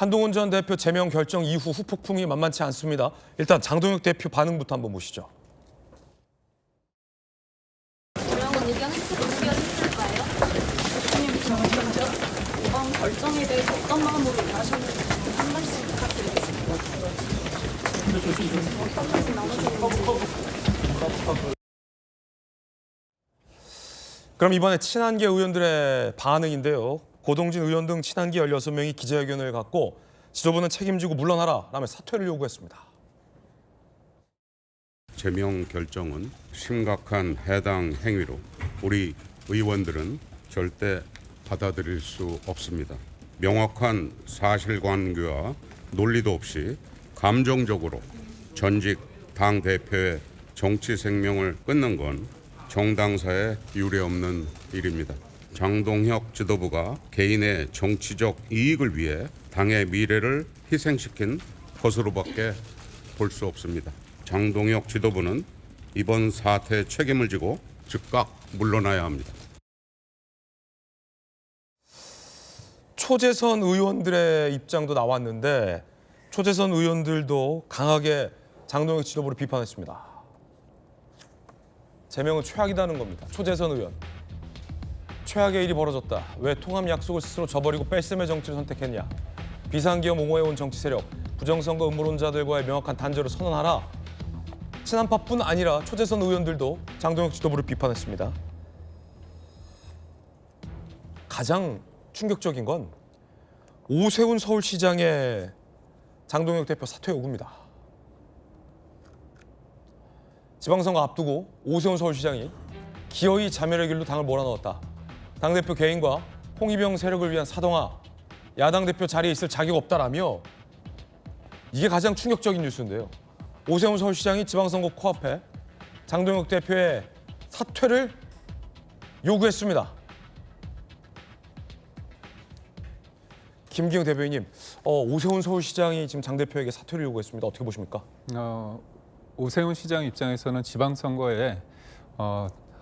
한동훈 전 대표 제명 결정 이후 후폭풍이 만만치 않습니다. 일단 장동혁 대표 반응부터 한번 보시죠. 어려운 의견했을까요? 이번 결정에 대해서 어떤 마음으로 임하셨는지 한 말씀 부탁드리겠습니다. 어떤 말씀 나누셨는지. 그럼 이번에 친한계 의원들의 반응인데요. 고동진 의원 등 친한계 16명이 기자회견을 갖고 지도부는 책임지고 물러나라 라며 사퇴를 요구했습니다. 제명 결정은 심각한 해당 행위로 우리 의원들은 절대 받아들일 수 없습니다. 명확한 사실관계와 논리도 없이 감정적으로 전직 당대표의 정치 생명을 끊는 건 정당사에 유례없는 일입니다. 장동혁 지도부가 개인의 정치적 이익을 위해 당의 미래를 희생시킨 것으로밖에 볼 수 없습니다. 장동혁 지도부는 이번 사태에 책임을 지고 즉각 물러나야 합니다. 초재선 의원들의 입장도 나왔는데 초재선 의원들도 강하게 장동혁 지도부를 비판했습니다. 제명은 최악이다는 겁니다. 초재선 의원. 최악의 일이 벌어졌다. 왜 통합 약속을 스스로 저버리고 뺄셈의 정치를 선택했냐. 비상기업 옹호해온 정치 세력, 부정선거 음모론자들과의 명확한 단절을 선언하라. 친한파뿐 아니라 초재선 의원들도 장동혁 지도부를 비판했습니다. 가장 충격적인 건 오세훈 서울시장의 장동혁 대표 사퇴 요구입니다. 지방선거 앞두고 오세훈 서울시장이 기어이 자멸의 길로 당을 몰아넣었다. 당대표 개인과 홍위병 세력을 위한 사동화, 야당 대표 자리에 있을 자격 없다라며 이게 가장 충격적인 뉴스인데요. 오세훈 서울시장이 지방선거 코앞에 장동혁 대표의 사퇴를 요구했습니다. 김기영 대변인님, 오세훈 서울시장이 지금 장 대표에게 사퇴를 요구했습니다. 어떻게 보십니까? 오세훈 시장 입장에서는 지방선거에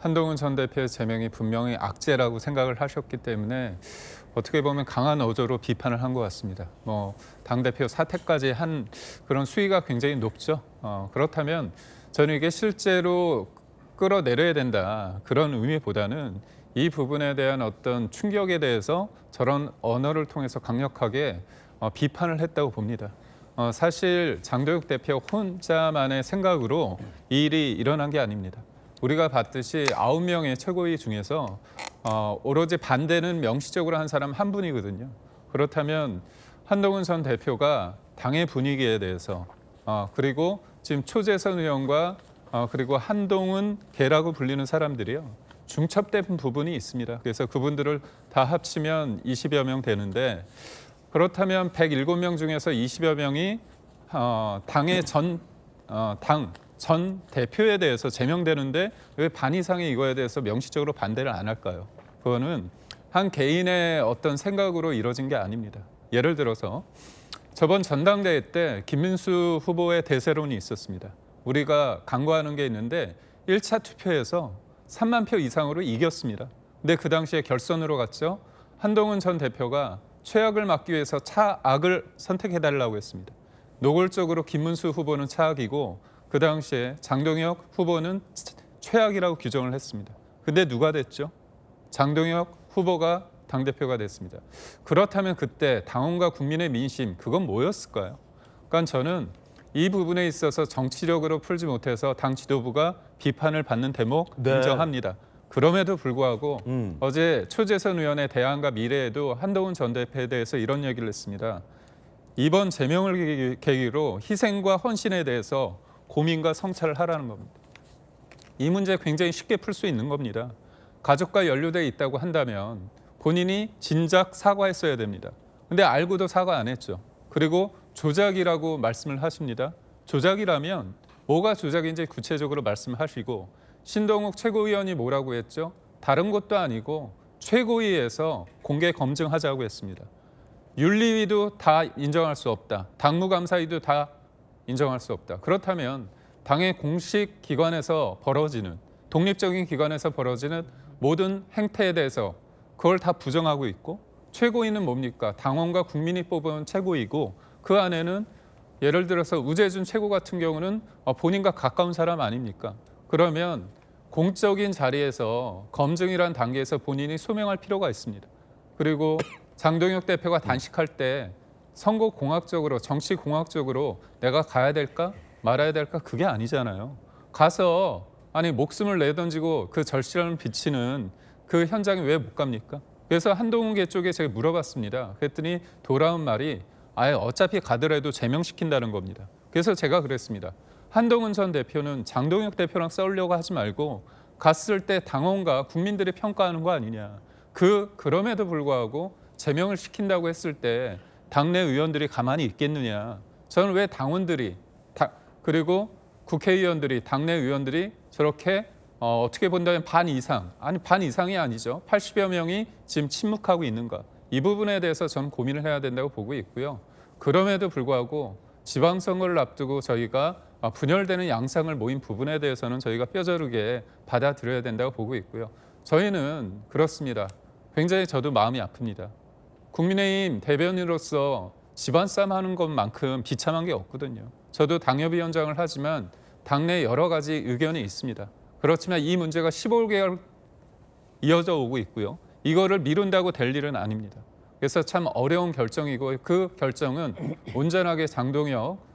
한동훈 전 대표의 제명이 분명히 악재라고 생각을 하셨기 때문에 어떻게 보면 강한 어조로 비판을 한 것 같습니다. 당대표 사퇴까지 한 그런 수위가 굉장히 높죠. 그렇다면 저는 이게 실제로 끌어내려야 된다 그런 의미보다는 이 부분에 대한 어떤 충격에 대해서 저런 언어를 통해서 강력하게 비판을 했다고 봅니다. 사실 장동혁 대표 혼자만의 생각으로 이 일이 일어난 게 아닙니다. 우리가 봤듯이 9명의 최고위 중에서 오로지 반대는 명시적으로 한 사람 한 분이거든요. 그렇다면 한동훈 전 대표가 당의 분위기에 대해서 그리고 지금 초재선 의원과 그리고 한동훈 계라고 불리는 사람들이요. 중첩된 부분이 있습니다. 그래서 그분들을 다 합치면 20여 명 되는데 그렇다면 107명 중에서 20여 명이 당의 전 대표에 대해서 제명되는데 왜 반 이상이 이거에 대해서 명시적으로 반대를 안 할까요? 그거는 한 개인의 어떤 생각으로 이루어진 게 아닙니다. 예를 들어서 저번 전당대회 때 김민수 후보의 대세론이 있었습니다. 우리가 강구하는 게 있는데 1차 투표에서 3만 표 이상으로 이겼습니다. 근데 그 당시에 결선으로 갔죠. 한동훈 전 대표가 최악을 막기 위해서 차악을 선택해달라고 했습니다. 노골적으로 김문수 후보는 차악이고 그 당시에 장동혁 후보는 최악이라고 규정을 했습니다. 근데 누가 됐죠? 장동혁 후보가 당대표가 됐습니다. 그렇다면 그때 당원과 국민의 민심 그건 뭐였을까요? 그러니까 저는 이 부분에 있어서 정치력으로 풀지 못해서 당 지도부가 비판을 받는 대목 인정합니다. 그럼에도 불구하고 어제 초재선 의원의 대안과 미래에도 한동훈 전 대표에 대해서 이런 얘기를 했습니다. 이번 제명을 계기로 희생과 헌신에 대해서 고민과 성찰을 하라는 겁니다. 이 문제 굉장히 쉽게 풀 수 있는 겁니다. 가족과 연루돼 있다고 한다면 본인이 진작 사과했어야 됩니다. 근데 알고도 사과 안 했죠. 그리고 조작이라고 말씀을 하십니다. 조작이라면 뭐가 조작인지 구체적으로 말씀하시고 신동욱 최고위원이 뭐라고 했죠? 다른 것도 아니고 최고위에서 공개 검증하자고 했습니다. 윤리위도 다 인정할 수 없다. 당무감사위도 다 인정할 수 없다. 그렇다면 당의 공식 기관에서 벌어지는 독립적인 기관에서 벌어지는 모든 행태에 대해서 그걸 다 부정하고 있고 최고위는 뭡니까? 당원과 국민이 뽑은 최고위고 그 안에는 예를 들어서 우재준 최고 같은 경우는 본인과 가까운 사람 아닙니까? 그러면 공적인 자리에서 검증이란 단계에서 본인이 소명할 필요가 있습니다. 그리고 장동혁 대표가 단식할 때 선거 공학적으로 정치 공학적으로 내가 가야 될까 말아야 될까 그게 아니잖아요. 가서 아니 목숨을 내던지고 그 절실함을 비치는 그 현장에 왜 못 갑니까? 그래서 한동훈계 쪽에 제가 물어봤습니다. 그랬더니 돌아온 말이 아예 어차피 가더라도 제명시킨다는 겁니다. 그래서 제가 그랬습니다. 한동훈 전 대표는 장동혁 대표랑 싸우려고 하지 말고 갔을 때 당원과 국민들이 평가하는 거 아니냐. 그럼에도 불구하고 제명을 시킨다고 했을 때 당내 의원들이 가만히 있겠느냐. 저는 왜 당원들이 그리고 국회의원들이 당내 의원들이 저렇게 어떻게 본다면 반 이상이 아니죠. 80여 명이 지금 침묵하고 있는가. 이 부분에 대해서 저는 고민을 해야 된다고 보고 있고요. 그럼에도 불구하고 지방선거를 앞두고 저희가 분열되는 양상을 모인 부분에 대해서는 저희가 뼈저리게 받아들여야 된다고 보고 있고요. 저희는 그렇습니다. 굉장히 저도 마음이 아픕니다. 국민의힘 대변인으로서 집안 싸움 하는 것만큼 비참한 게 없거든요. 저도 당협위원장을 하지만 당내 여러 가지 의견이 있습니다. 그렇지만 이 문제가 15개월 이어져 오고 있고요. 이거를 미룬다고 될 일은 아닙니다. 그래서 참 어려운 결정이고 그 결정은 온전하게 장동혁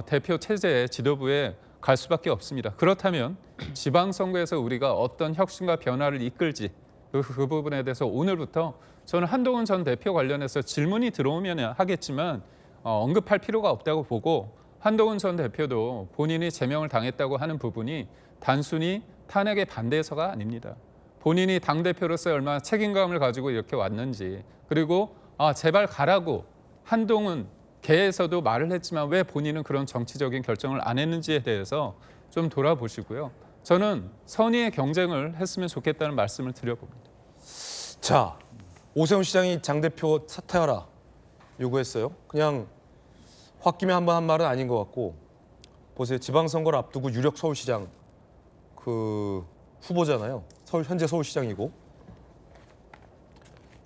대표 체제의 지도부에 갈 수밖에 없습니다. 그렇다면 지방선거에서 우리가 어떤 혁신과 변화를 이끌지 그 부분에 대해서 오늘부터 저는 한동훈 전 대표 관련해서 질문이 들어오면 하겠지만 언급할 필요가 없다고 보고 한동훈 전 대표도 본인이 제명을 당했다고 하는 부분이 단순히 탄핵에 반대해서가 아닙니다. 본인이 당대표로서 얼마나 책임감을 가지고 이렇게 왔는지 그리고 제발 가라고 한동훈 개에서도 말을 했지만 왜 본인은 그런 정치적인 결정을 안 했는지에 대해서 좀 돌아보시고요. 저는 선의의 경쟁을 했으면 좋겠다는 말씀을 드려봅니다. 자, 오세훈 시장이 장 대표 사퇴하라 요구했어요. 그냥 홧김에 한 번 한 말은 아닌 것 같고 보세요. 지방선거를 앞두고 유력 서울시장 그 후보잖아요. 현재 서울시장이고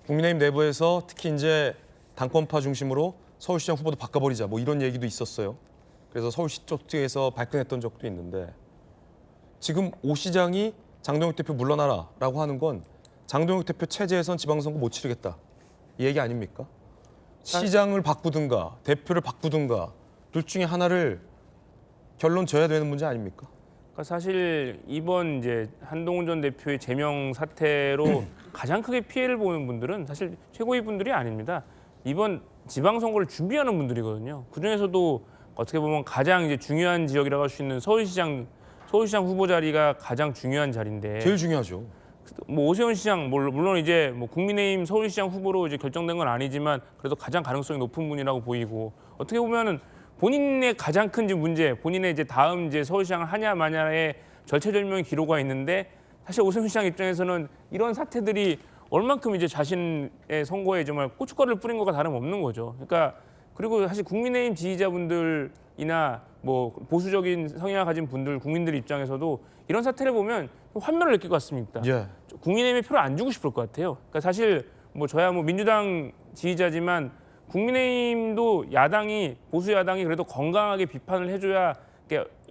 국민의힘 내부에서 특히 이제 당권파 중심으로 서울시장 후보도 바꿔버리자 뭐 이런 얘기도 있었어요. 그래서 서울시 쪽에서 발끈했던 적도 있는데 지금 오 시장이 장동혁 대표 물러나라라고 하는 건 장동혁 대표 체제에선 지방선거 못 치르겠다 이 얘기 아닙니까? 시장을 바꾸든가 대표를 바꾸든가 둘 중에 하나를 결론 져야 되는 문제 아닙니까? 그러니까 사실 이번 이제 한동훈 전 대표의 제명 사태로 가장 크게 피해를 보는 분들은 사실 최고위 분들이 아닙니다. 이번 지방선거를 준비하는 분들이거든요. 그 중에서도 어떻게 보면 가장 이제 중요한 지역이라고 할 수 있는 서울시장 후보 자리가 가장 중요한 자리인데. 제일 중요하죠. 뭐 오세훈 시장 물론 이제 뭐 국민의힘 서울시장 후보로 이제 결정된 건 아니지만 그래도 가장 가능성이 높은 분이라고 보이고 어떻게 보면은 본인의 가장 큰 문제, 본인의 이제 다음 이제 서울시장을 하냐 마냐의 절체절명의 기로가 있는데 사실 오세훈 시장 입장에서는 이런 사태들이 얼만큼 이제 자신의 선거에 정말 고춧가루를 뿌린 것과 다름없는 거죠. 그러니까 그리고 사실 국민의힘 지지자분들이나 뭐 보수적인 성향을 가진 분들, 국민들 입장에서도 이런 사태를 보면 환멸을 느낄 것 같습니다. 예. 국민의힘에 표를 안 주고 싶을 것 같아요. 그러니까 사실 뭐 저야 뭐 민주당 지지자지만 국민의힘도 야당이 보수 야당이 그래도 건강하게 비판을 해줘야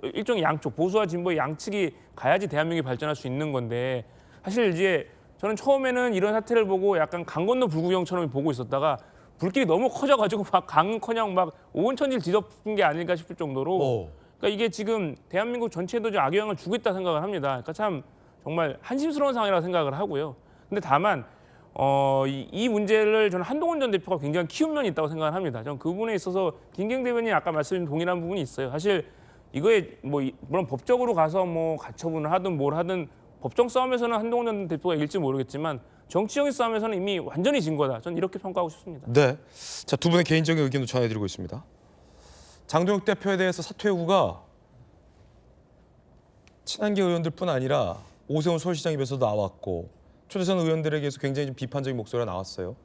일종의 양쪽 보수와 진보의 양측이 가야지 대한민국이 발전할 수 있는 건데 사실 이제 저는 처음에는 이런 사태를 보고 약간 강 건너 불구경처럼 보고 있었다가 불길이 너무 커져가지고 막 강은커녕 막 오온천지를 뒤덮은 게 아닐까 싶을 정도로 그러니까 이게 지금 대한민국 전체에도 좀 악영향을 주고 있다 생각을 합니다. 그러니까 참 정말 한심스러운 상황이라고 생각을 하고요. 근데 다만 이 문제를 저는 한동훈 전 대표가 굉장히 키운 면이 있다고 생각을 합니다. 저는 그 부분에 있어서 김경 대변인이 아까 말씀드린 동일한 부분이 있어요. 사실 이거에 뭐 물론 법적으로 가서 뭐 가처분을 하든 뭘 하든 법정 싸움에서는 한동훈 전 대표가 이길지 모르겠지만 정치적인 싸움에서는 이미 완전히 진 거다. 저는 이렇게 평가하고 싶습니다. 네. 자, 두 분의 개인적인 의견도 전해드리고 있습니다. 장동혁 대표에 대해서 사퇴 요구가 친한계 의원들뿐 아니라 오세훈 서울시장 입에서도 나왔고 초대선 의원들에게서 굉장히 좀 비판적인 목소리가 나왔어요.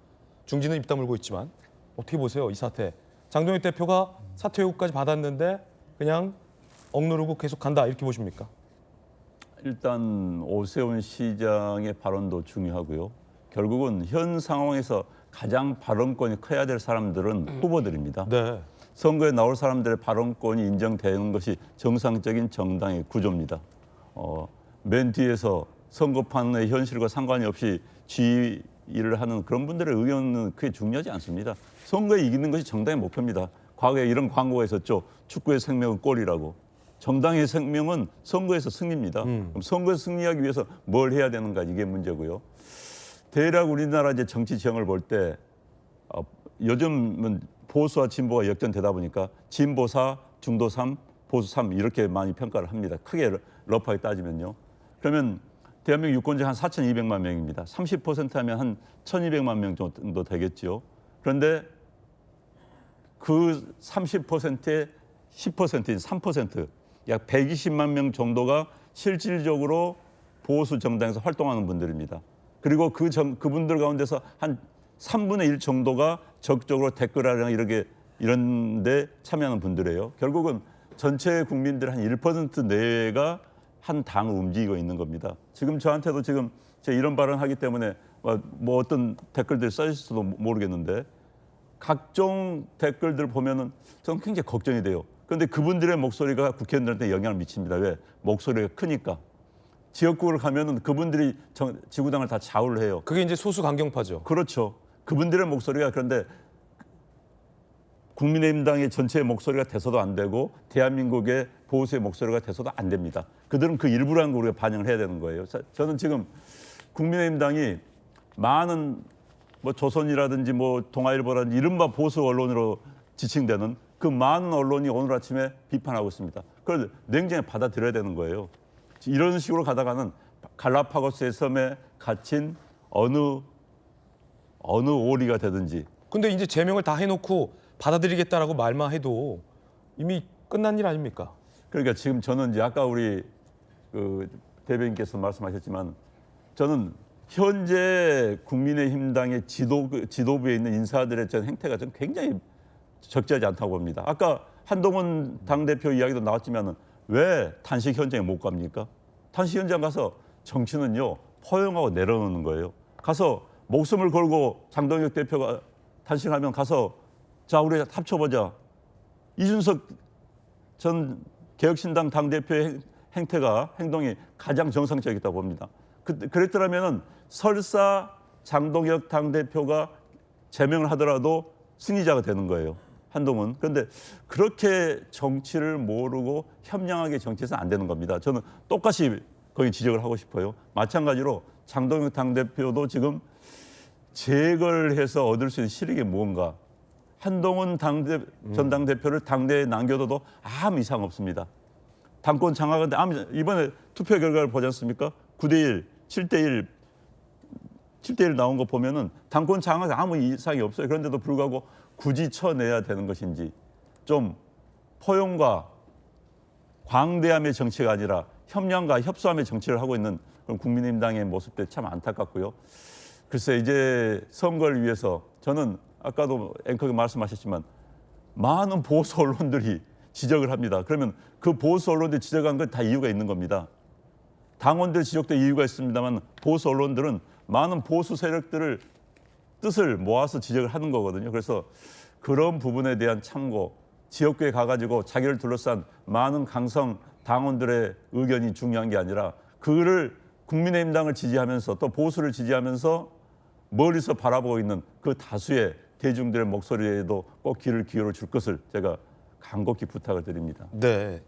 중진은 입 다물고 있지만 어떻게 보세요 이 사태? 장동혁 대표가 사퇴 요구까지 받았는데 그냥 억누르고 계속 간다 이렇게 보십니까? 일단 오세훈 시장의 발언도 중요하고요. 결국은 현 상황에서 가장 발언권이 커야 될 사람들은 후보들입니다. 네. 선거에 나올 사람들의 발언권이 인정되는 것이 정상적인 정당의 구조입니다. 맨 뒤에서 선거판의 현실과 상관이 없이 지휘를 하는 그런 분들의 의견은 그게 중요하지 않습니다. 선거에 이기는 것이 정당의 목표입니다. 과거에 이런 광고가 있었죠. 축구의 생명은 골이라고. 정당의 생명은 선거에서 승리입니다. 그럼 선거에서 승리하기 위해서 뭘 해야 되는가 이게 문제고요. 대략 우리나라 이제 정치 지형을 볼 때 요즘은 보수와 진보가 역전되다 보니까 진보 4, 중도 3, 보수 3 이렇게 많이 평가를 합니다. 크게 러프하게 따지면요. 그러면 대한민국 유권자 한 4,200만 명입니다. 30% 하면 한 1,200만 명 정도 되겠죠. 그런데 그 30%의 10%인 3%, 약 120만 명 정도가 실질적으로 보수 정당에서 활동하는 분들입니다. 그리고 그분들 가운데서 한 3분의 1 정도가 적극적으로 댓글하거나 이런 데 참여하는 분들이에요. 결국은 전체 국민들 한 1% 내외가 한 당을 움직이고 있는 겁니다. 지금 저한테도 지금 제가 이런 발언하기 때문에 뭐 어떤 댓글들이 써있을지도 모르겠는데 각종 댓글들 보면은 저는 굉장히 걱정이 돼요. 그런데 그분들의 목소리가 국회의원들한테 영향을 미칩니다. 왜? 목소리가 크니까. 지역구를 가면은 그분들이 지구당을 다 좌우를 해요. 그게 이제 소수 강경파죠. 그렇죠. 그분들의 목소리가 그런데 국민의힘당의 전체의 목소리가 돼서도 안 되고 대한민국의 보수의 목소리가 돼서도 안 됩니다. 그들은 그 일부라는 걸 우리가 반영을 해야 되는 거예요. 저는 지금 국민의힘당이 많은 뭐 조선이라든지 뭐 동아일보라든지 이른바 보수 언론으로 지칭되는 그 많은 언론이 오늘 아침에 비판하고 있습니다. 그걸 냉정히 받아들여야 되는 거예요. 이런 식으로 가다가는 갈라파고스의 섬에 갇힌 어느 오리가 되든지. 근데 이제 제명을 다 해놓고 받아들이겠다라고 말만 해도 이미 끝난 일 아닙니까? 그러니까 지금 저는 이제 아까 우리 그 대변인께서 말씀하셨지만 저는 현재 국민의힘당의 지도부에 있는 인사들의 전 행태가 좀 굉장히 적절하지 않다고 봅니다. 아까 한동훈 당대표 이야기도 나왔지만 왜 단식 현장에 못 갑니까? 단식 현장 가서 정치는요 포용하고 내려놓는 거예요. 가서 목숨을 걸고 장동혁 대표가 단식하면 가서 자 우리 합쳐보자. 이준석 전 개혁신당 당대표의 행동이 가장 정상적이었다고 봅니다. 그랬더라면 설사 장동혁 당대표가 제명을 하더라도 승리자가 되는 거예요. 한동훈. 그런데 그렇게 정치를 모르고 현명하게 정치해서는 안 되는 겁니다. 저는 똑같이 거기 지적을 하고 싶어요. 마찬가지로 장동혁 당대표도 지금 재거를 해서 얻을 수 있는 실익이 무언가. 한동훈 전 당대표를 당대에 남겨둬도 아무 이상 없습니다. 당권 장악인데 이번에 투표 결과를 보지 않습니까? 9대1, 7대1 나온 거 보면은 당권 장악에 아무 이상이 없어요. 그런데도 불구하고 굳이 쳐내야 되는 것인지 좀 포용과 광대함의 정치가 아니라 협량과 협소함의 정치를 하고 있는 그런 국민의힘당의 모습들 참 안타깝고요. 글쎄 이제 선거를 위해서 저는 아까도 앵커가 말씀하셨지만 많은 보수 언론들이 지적을 합니다. 그러면 그 보수 언론들이 지적한 건 다 이유가 있는 겁니다. 당원들 지적도 이유가 있습니다만 보수 언론들은 많은 보수 세력들을 뜻을 모아서 지적을 하는 거거든요. 그래서 그런 부분에 대한 참고, 지역구에 가가지고 자기를 둘러싼 많은 강성 당원들의 의견이 중요한 게 아니라 그를 국민의힘당을 지지하면서 또 보수를 지지하면서 멀리서 바라보고 있는 그 다수의 대중들의 목소리에도 꼭 귀를 기울여 줄 것을 제가 간곡히 부탁을 드립니다. 네.